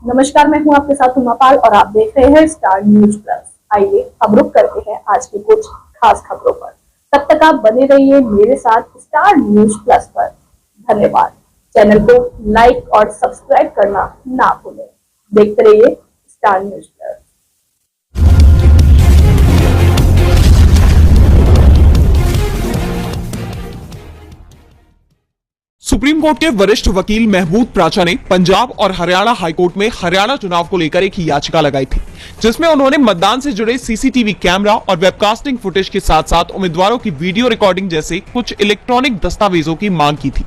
नमस्कार, मैं हूं आपके साथ उमापाल और आप देख रहे हैं स्टार न्यूज प्लस। आइए हम रुक करते हैं आज की कुछ खास खबरों पर। तब तक आप बने रहिए मेरे साथ स्टार न्यूज प्लस पर। धन्यवाद। चैनल को लाइक और सब्सक्राइब करना ना भूलें। देखते रहिए star news plus. Supreme court के वरिष्ठ वकील महमूद प्राचा ने पंजाब और हरियाणा हाईकोर्ट में हरियाणा चुनाव को लेकर एक याचिका लगाई थी, जिसमें उन्होंने मतदान से जुड़े सीसीटीवी कैमरा और वेबकास्टिंग फुटेज के साथ साथ उम्मीदवारों की वीडियो रिकॉर्डिंग जैसे कुछ इलेक्ट्रॉनिक दस्तावेजों की मांग की थी।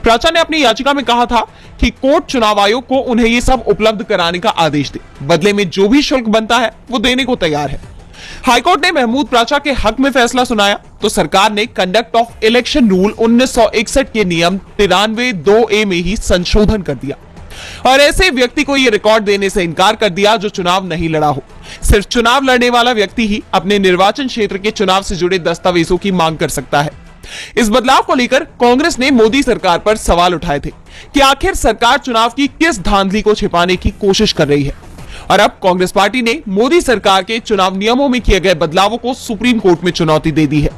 प्राचा ने अपनी याचिका में कहा था कि कोर्ट चुनाव आयोग को उन्हें ये सब उपलब्ध कराने का आदेश दे, बदले में जो भी शुल्क बनता है वो देने को तैयार है। हाईकोर्ट ने महमूद प्राचा के हक में फैसला सुनाया तो सरकार ने कंडक्ट ऑफ इलेक्शन रूल 1961 के नियम 93(2)A में ही संशोधन कर दिया और ऐसे व्यक्ति को यह रिकॉर्ड देने से इनकार कर दिया जो चुनाव नहीं लड़ा हो। सिर्फ चुनाव लड़ने वाला व्यक्ति ही अपने निर्वाचन क्षेत्र के चुनाव से जुड़े दस्तावेजों की मांग कर सकता है। इस बदलाव को लेकर कांग्रेस ने मोदी सरकार पर सवाल उठाए थे कि आखिर सरकार चुनाव की किस धांधली को छिपाने की कोशिश कर रही है। और अब कांग्रेस पार्टी ने मोदी सरकार के चुनाव नियमों में किए गए बदलावों को सुप्रीम कोर्ट में चुनौती दे दी है।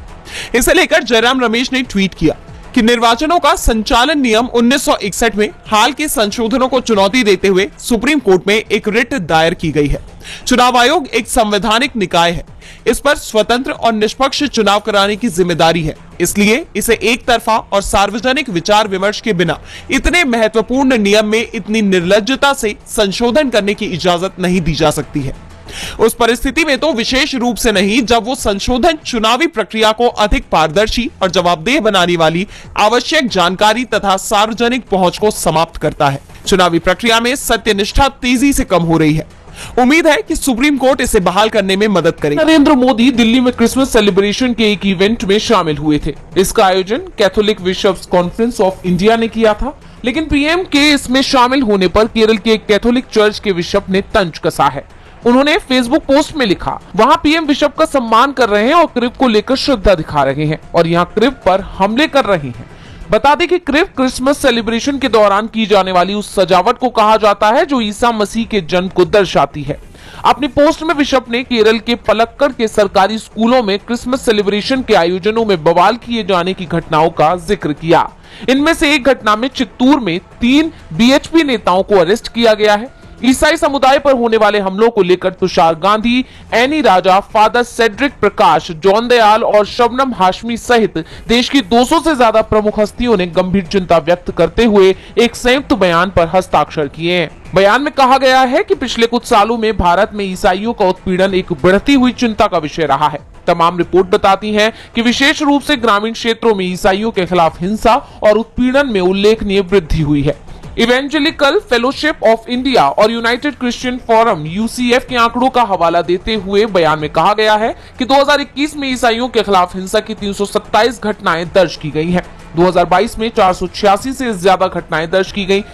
इसे लेकर जयराम रमेश ने ट्वीट किया कि निर्वाचनों का संचालन नियम 1961 में हाल के संशोधनों को चुनौती देते हुए सुप्रीम कोर्ट में एक रिट दायर की गई है। चुनाव आयोग एक संवैधानिक निकाय है, इस पर स्वतंत्र और निष्पक्ष चुनाव कराने की जिम्मेदारी है, इसलिए इसे एक तरफा और सार्वजनिक विचार विमर्श के बिना इतने महत्वपूर्ण नियम में इतनी निर्लज्जता से संशोधन करने की इजाजत नहीं दी जा सकती है। उस परिस्थिति में तो विशेष रूप से नहीं जब वो संशोधन चुनावी प्रक्रिया को अधिक पारदर्शी और जवाबदेह बनाने वाली आवश्यक जानकारी तथा सार्वजनिक पहुंच को समाप्त करता है। चुनावी प्रक्रिया में सत्यनिष्ठा तेजी से कम हो रही है। उम्मीद है कि सुप्रीम कोर्ट इसे बहाल करने में मदद करेगा। नरेंद्र मोदी दिल्ली में क्रिसमस सेलिब्रेशन के एक इवेंट में शामिल हुए थे। इसका आयोजन Catholic Bishops Conference of India ने किया था, लेकिन पीएम के इसमें शामिल होने पर केरल के एक कैथोलिक चर्च के बिशप ने तंज कसा है। उन्होंने फेसबुक पोस्ट में लिखा, वहां पीएम बिशप का सम्मान कर रहे हैं और क्रिब को लेकर श्रद्धा दिखा रहे हैं और यहाँ क्रिब पर हमले कर रहे हैं। बता दें कि क्रिब क्रिसमस सेलिब्रेशन के दौरान की जाने वाली उस सजावट को कहा जाता है जो ईसा मसीह के जन्म को दर्शाती है। अपनी पोस्ट में बिशप ने केरल के पलक्कड़ के सरकारी स्कूलों में क्रिसमस सेलिब्रेशन के आयोजनों में बवाल किए जाने की घटनाओं का जिक्र किया। इनमें से एक घटना में चित्तूर में 3 बीएचपी नेताओं को अरेस्ट किया गया है। ईसाई समुदाय पर होने वाले हमलों को लेकर तुषार गांधी, एनी राजा, फादर सेड्रिक प्रकाश, जॉन दयाल और शबनम हाशमी सहित देश की 200 से ज्यादा प्रमुख हस्तियों ने गंभीर चिंता व्यक्त करते हुए एक संयुक्त बयान पर हस्ताक्षर किए हैं। बयान में कहा गया है कि पिछले कुछ सालों में भारत में ईसाइयों का उत्पीड़न एक बढ़ती हुई चिंता का विषय रहा है। तमाम रिपोर्ट बताती हैं कि विशेष रूप से ग्रामीण क्षेत्रों में ईसाइयों के खिलाफ हिंसा और उत्पीड़न में उल्लेखनीय वृद्धि हुई है। इवेंजेलिकल फेलोशिप ऑफ इंडिया और यूनाइटेड क्रिश्चियन फोरम (UCF) के आंकड़ों का हवाला देते हुए बयान में कहा गया है कि 2021 में ईसाइयों के खिलाफ हिंसा की 327 घटनाएं दर्ज की गई हैं। 2022 में 486 से ज्यादा घटनाएं दर्ज की गई,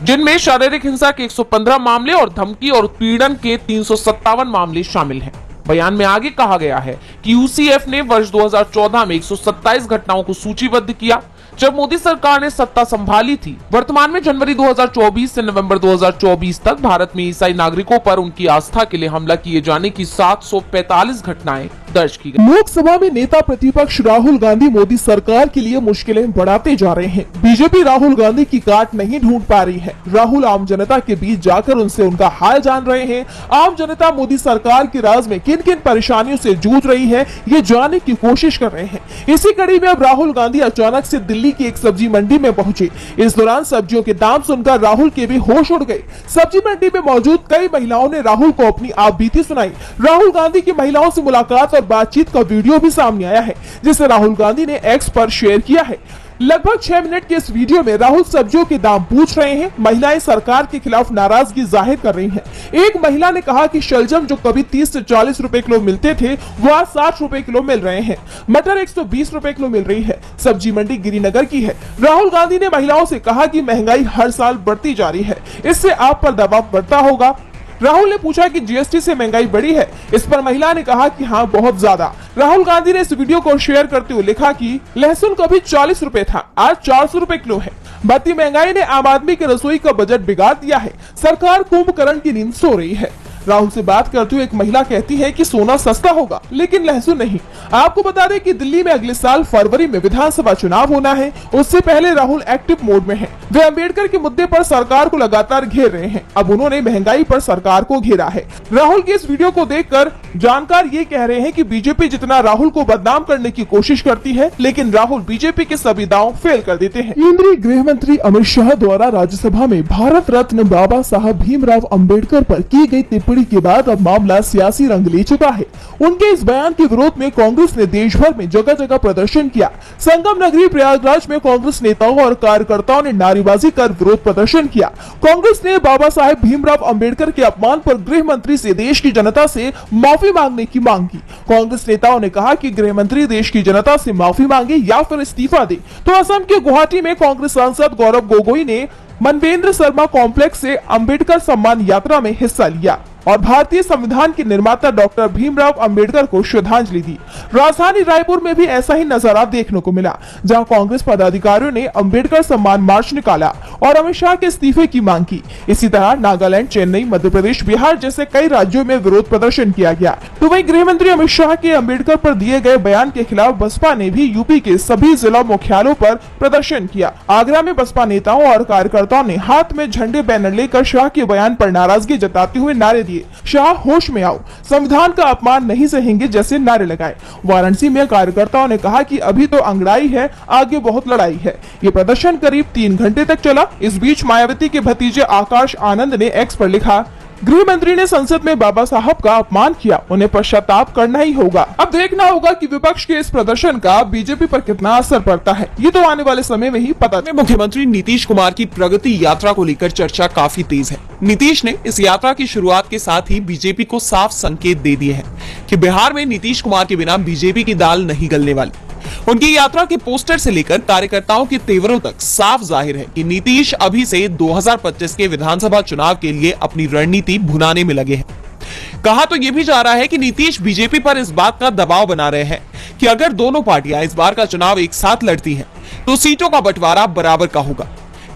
जिनमें शारीरिक हिंसा के 115 मामले और धमकी और उत्पीड़न के 357 मामले शामिल हैं। बयान में आगे कहा गया है कि UCF ने वर्ष 2014 में 127 घटनाओं को सूचीबद्ध किया जब मोदी सरकार ने सत्ता संभाली थी। वर्तमान में जनवरी 2024 से नवंबर 2024 तक भारत में ईसाई नागरिकों पर उनकी आस्था के लिए हमला किए जाने की 745 घटनाएं दर्ज की गई। लोकसभा में नेता प्रतिपक्ष राहुल गांधी मोदी सरकार के लिए मुश्किलें बढ़ाते जा रहे हैं। बीजेपी राहुल गांधी की काट नहीं ढूंढ पा रही है। राहुल आम जनता के बीच जाकर उनसे उनका हाल जान रहे हैं। आम जनता मोदी सरकार के राज में किन किन परेशानियों से जूझ रही है, ये जानने की कोशिश कर रहे हैं। इसी कड़ी में अब राहुल गांधी अचानक से दिल्ली की एक सब्जी मंडी में पहुंचे। इस दौरान सब्जियों के दाम सुनकर राहुल के भी होश उड़ गए। सब्जी मंडी में मौजूद कई महिलाओं ने राहुल को अपनी आपबीती सुनाई। राहुल गांधी की महिलाओं से मुलाकात और बातचीत का वीडियो भी सामने आया है, जिसे राहुल गांधी ने एक्स पर शेयर किया है। लगभग 6 मिनट के इस वीडियो में राहुल सब्जियों के दाम पूछ रहे हैं। महिलाएं सरकार के खिलाफ नाराजगी जाहिर कर रही हैं। एक महिला ने कहा कि शलजम जो कभी 30 से 40 रुपए किलो मिलते थे वो आज 60 रुपए किलो मिल रहे हैं। मटर 120 रुपए किलो मिल रही है। सब्जी मंडी गिरिनगर की है। राहुल गांधी ने महिलाओं से कहा कि महंगाई हर साल बढ़ती जा रही है, इससे आप पर दबाव बढ़ता होगा। राहुल ने पूछा कि जीएसटी से महंगाई बढ़ी है। इस पर महिला ने कहा कि हाँ, बहुत ज्यादा। राहुल गांधी ने इस वीडियो को शेयर करते हुए लिखा कि लहसुन कभी 40 रुपए था, आज 400 रुपए किलो है। बढ़ती महंगाई ने आम आदमी के रसोई का बजट बिगाड़ दिया है। सरकार कुंभकर्ण की नींद सो रही है। राहुल से बात करते हुए एक महिला कहती है कि सोना सस्ता होगा लेकिन लहसुन नहीं। आपको बता दें कि दिल्ली में अगले साल फरवरी में विधानसभा चुनाव होना है। उससे पहले राहुल एक्टिव मोड में हैं। वे अंबेडकर के मुद्दे पर सरकार को लगातार घेर रहे हैं। अब उन्होंने महंगाई पर सरकार को घेरा है। राहुल की इस वीडियो को देखकर जानकार ये कह रहे हैं कि बीजेपी जितना राहुल को बदनाम करने की कोशिश करती है, लेकिन राहुल बीजेपी के सभी दांव फेल कर देते हैं। केंद्रीय गृह मंत्री अमित शाह द्वारा राज्यसभा में भारत रत्न बाबा साहब भीमराव अंबेडकर पर की गई टिप्पणी के बाद अब मामला सियासी रंग ले चुका है। उनके इस बयान के विरोध में कांग्रेस ने देश भर में जगह जगह प्रदर्शन किया। संगम नगरी प्रयागराज में कांग्रेस नेताओं और कार्यकर्ताओं ने नारेबाजी कर विरोध प्रदर्शन किया। कांग्रेस ने बाबा साहेब भीमराव अंबेडकर के अपमान पर गृह मंत्री से देश की जनता से माफी मांगने की मांग की। कांग्रेस नेताओं ने कहा कि गृह मंत्री देश की जनता से माफी मांगे या फिर इस्तीफा दे। तो असम के गुवाहाटी में कांग्रेस सांसद गौरव गोगोई ने मनवेंद्र शर्मा कॉम्प्लेक्स से अंबेडकर सम्मान यात्रा में हिस्सा लिया और भारतीय संविधान के निर्माता डॉक्टर भीमराव अंबेडकर को श्रद्धांजलि दी। राजधानी रायपुर में भी ऐसा ही नजारा देखने को मिला, जहां कांग्रेस पदाधिकारियों ने अंबेडकर सम्मान मार्च निकाला और अमित शाह के इस्तीफे की मांग की। इसी तरह नागालैंड, चेन्नई, मध्य प्रदेश, बिहार जैसे कई राज्यों में विरोध प्रदर्शन किया गया। तो वहीं गृह मंत्री अमित शाह के अंबेडकर पर दिए गए बयान के खिलाफ बसपा ने भी यूपी के सभी जिला मुख्यालयों पर प्रदर्शन किया। आगरा में बसपा नेताओं और कार्यकर्ताओं ने हाथ में झंडे बैनर लेकर शाह के बयान पर नाराजगी जताते हुए नारे दिए, शाह होश में आओ, संविधान का अपमान नहीं सहेंगे जैसे नारे लगाए। वाराणसी में कार्यकर्ताओं ने कहा कि अभी तो अंगड़ाई है, आगे बहुत लड़ाई है। ये प्रदर्शन करीब 3 घंटे तक चला। इस बीच मायावती के भतीजे आकाश आनंद ने एक्स पर लिखा, गृह मंत्री ने संसद में बाबा साहब का अपमान किया, उन्हें पश्चाताप करना ही होगा। अब देखना होगा कि विपक्ष के इस प्रदर्शन का बीजेपी पर कितना असर पड़ता है। ये तो आने वाले समय में ही पता। मुख्यमंत्री नीतीश कुमार की प्रगति यात्रा को लेकर चर्चा काफी तेज है। नीतीश ने इस यात्रा की शुरुआत के साथ ही बीजेपी को साफ संकेत दे दिए हैं कि बिहार में नीतीश कुमार के बिना बीजेपी की दाल नहीं गलने वाली। उनकी यात्रा के पोस्टर से लेकर कार्यकर्ताओं के तेवरों तक साफ जाहिर है कि नीतीश अभी से 2025 के विधानसभा चुनाव के लिए अपनी रणनीति भुनाने में लगे हैं। कहा तो यह भी जा रहा है कि नीतीश बीजेपी पर इस बात का दबाव बना रहे हैं कि अगर दोनों पार्टियां इस बार का चुनाव एक साथ लड़ती हैं, तो सीटों का बंटवारा बराबर का होगा।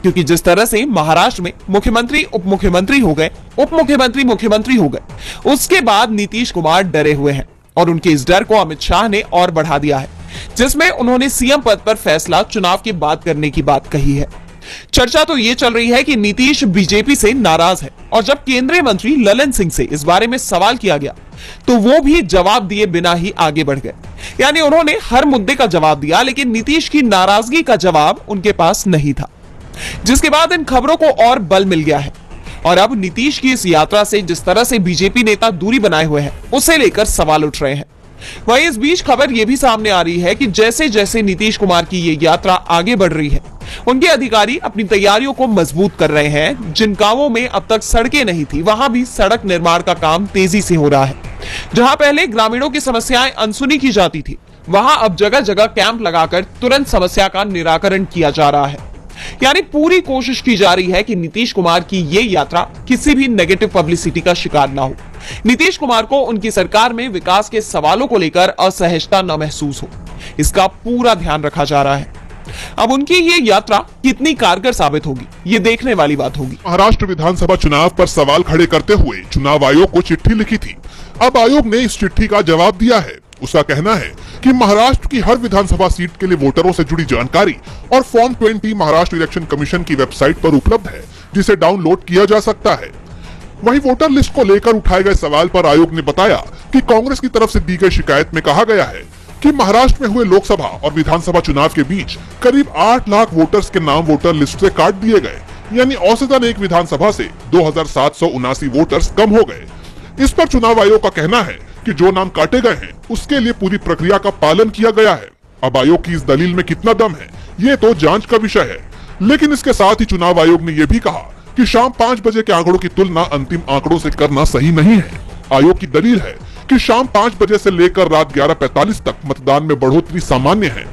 क्योंकि जिस तरह से महाराष्ट्र में मुख्यमंत्री उप मुख्यमंत्री हो गए, उप मुख्यमंत्री मुख्यमंत्री हो गए, उसके बाद नीतीश कुमार डरे हुए हैं और उनके इस डर को अमित शाह ने और बढ़ा दिया है, जिसमें उन्होंने सीएम पद पर फैसला चुनाव के बाद करने की बात कही है। चर्चा तो ये चल रही है कि नीतीश बीजेपी से नाराज है और जब केंद्रीय मंत्री ललन सिंह से इस बारे में सवाल किया गया तो वो भी जवाब दिए बिना ही आगे बढ़ गए। यानी उन्होंने हर मुद्दे का जवाब दिया, लेकिन नीतीश की नाराजगी का जवाब उनके पास नहीं था, जिसके बाद इन खबरों को और बल मिल गया है। और अब नीतीश की इस यात्रा से जिस तरह से बीजेपी नेता दूरी बनाए हुए हैं, उसे लेकर सवाल उठ रहे हैं। वहीं इस बीच खबर यह भी सामने आ रही है कि जैसे जैसे नीतीश कुमार की ये यात्रा आगे बढ़ रही है, उनके अधिकारी अपनी तैयारियों को मजबूत कर रहे हैं। जिन गांवों में अब तक सड़कें नहीं थी, वहां भी सड़क निर्माण का काम तेजी से हो रहा है। जहां पहले ग्रामीणों की समस्याएं अनसुनी की जाती थी, वहां अब जगह जगह कैंप लगाकर तुरंत समस्या का निराकरण किया जा रहा है। यानी पूरी कोशिश की जा रही है कि नीतीश कुमार की ये यात्रा किसी भी नेगेटिव पब्लिसिटी का शिकार ना हो। नीतीश कुमार को उनकी सरकार में विकास के सवालों को लेकर असहजता न महसूस हो, इसका पूरा ध्यान रखा जा रहा है। अब उनकी ये यात्रा कितनी कारगर साबित होगी, ये देखने वाली बात होगी। महाराष्ट्र विधानसभा चुनाव पर सवाल खड़े करते हुए चुनाव आयोग को चिट्ठी लिखी थी। अब आयोग ने इस चिट्ठी का जवाब दिया है। उसका कहना है कि महाराष्ट्र की हर विधानसभा सीट के लिए वोटरों से जुड़ी जानकारी और फॉर्म 20 महाराष्ट्र इलेक्शन कमीशन की वेबसाइट पर उपलब्ध है, जिसे डाउनलोड किया जा सकता है। वहीं वोटर लिस्ट को लेकर उठाए गए सवाल पर आयोग ने बताया कि कांग्रेस की तरफ से दी गई शिकायत में कहा गया है कि महाराष्ट्र में हुए लोकसभा और विधानसभा चुनाव के बीच करीब 8 लाख वोटर्स के नाम वोटर लिस्ट से काट दिए गए, यानी औसतन एक विधानसभा से 2779 वोटर्स कम हो गए। इस पर चुनाव आयोग का कहना है कि जो नाम काटे गए हैं उसके लिए पूरी प्रक्रिया का पालन किया गया है। अब आयोग की इस दलील में कितना दम है, ये तो जांच का विषय है। लेकिन इसके साथ ही चुनाव आयोग ने यह भी कहा कि शाम 5 बजे के आंकड़ों की तुलना अंतिम आंकड़ों से करना सही नहीं है। आयोग की दलील है कि शाम 5 बजे से लेकर रात 11:45 तक मतदान में बढ़ोतरी सामान्य है।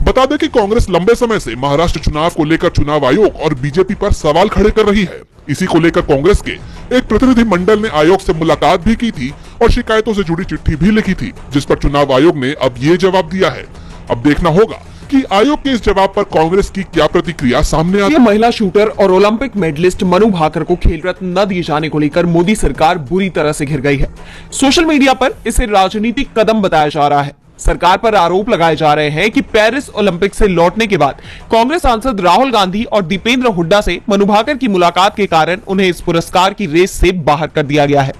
बता दें कि कांग्रेस लंबे समय से महाराष्ट्र चुनाव को लेकर चुनाव आयोग और बीजेपी पर सवाल खड़े कर रही है। इसी को लेकर कांग्रेस के एक प्रतिनिधि मंडल ने आयोग से मुलाकात भी की थी और शिकायतों से जुड़ी चिट्ठी भी लिखी थी, जिस पर चुनाव आयोग ने अब ये जवाब दिया है। अब देखना होगा कि आयोग के इस जवाब पर कांग्रेस की क्या प्रतिक्रिया सामने आती है। महिला शूटर और ओलंपिक मेडलिस्ट मनु भाकर को खेल रत्न न दिए जाने को लेकर मोदी सरकार बुरी तरह से घिर गई है। सोशल मीडिया पर इसे राजनीतिक कदम बताया जा रहा है। सरकार पर आरोप लगाए जा रहे हैं कि पेरिस ओलंपिक से लौटने के बाद कांग्रेस सांसद राहुल गांधी और दीपेंद्र हुड्डा से मनु भाकर की मुलाकात के कारण उन्हें इस पुरस्कार की रेस से बाहर कर दिया गया है।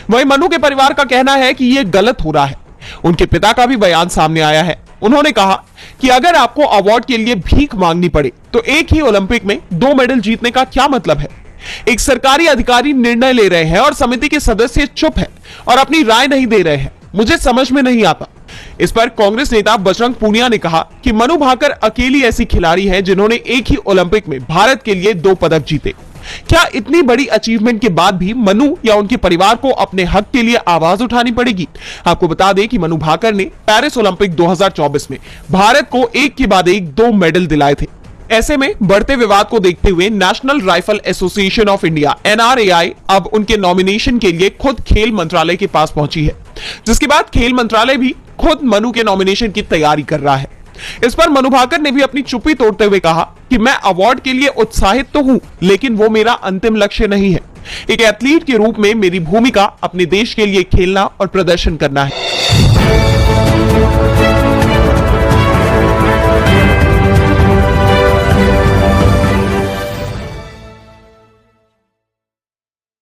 वहीं मनु के परिवार का कहना है कि यह गलत हो रहा है। उनके पिता का भी बयान सामने आया है। उन्होंने कहा कि अगर आपको अवार्ड के लिए भीख मांगनी पड़े तो एक ही ओलंपिक में 2 मेडल जीतने का क्या मतलब है। एक सरकारी अधिकारी निर्णय ले रहे हैं और समिति के सदस्य चुप हैं और अपनी राय नहीं दे रहे हैं। मुझे समझ में नहीं आता। इस पर कांग्रेस नेता बजरंग पूनिया ने कहा कि मनु भाकर अकेली ऐसी खिलाड़ी है जिन्होंने एक ही ओलंपिक में भारत के लिए 2 पदक जीते। क्या इतनी बड़ी अचीवमेंट के बाद भी मनु या उनके परिवार को अपने हक के लिए आवाज उठानी पड़ेगी। आपको बता दें कि मनु भाकर ने पेरिस ओलंपिक 2024 में भारत को एक के बाद एक 2 मेडल दिलाए थे। ऐसे में बढ़ते विवाद को देखते हुए national rifle association of India NRAI अब उनके नॉमिनेशन के लिए खुद खेल मंत्रालय के पास पहुंची है, जिसके बाद खेल मंत्रालय भी खुद मनु के नॉमिनेशन की तैयारी कर रहा है। इस पर मनु भाकर ने भी अपनी चुप्पी तोड़ते हुए कहा कि मैं अवार्ड के लिए उत्साहित तो हूं, लेकिन वो मेरा अंतिम लक्ष्य नहीं है। एक एथलीट के रूप में मेरी भूमिका अपने देश के लिए खेलना और प्रदर्शन करना है।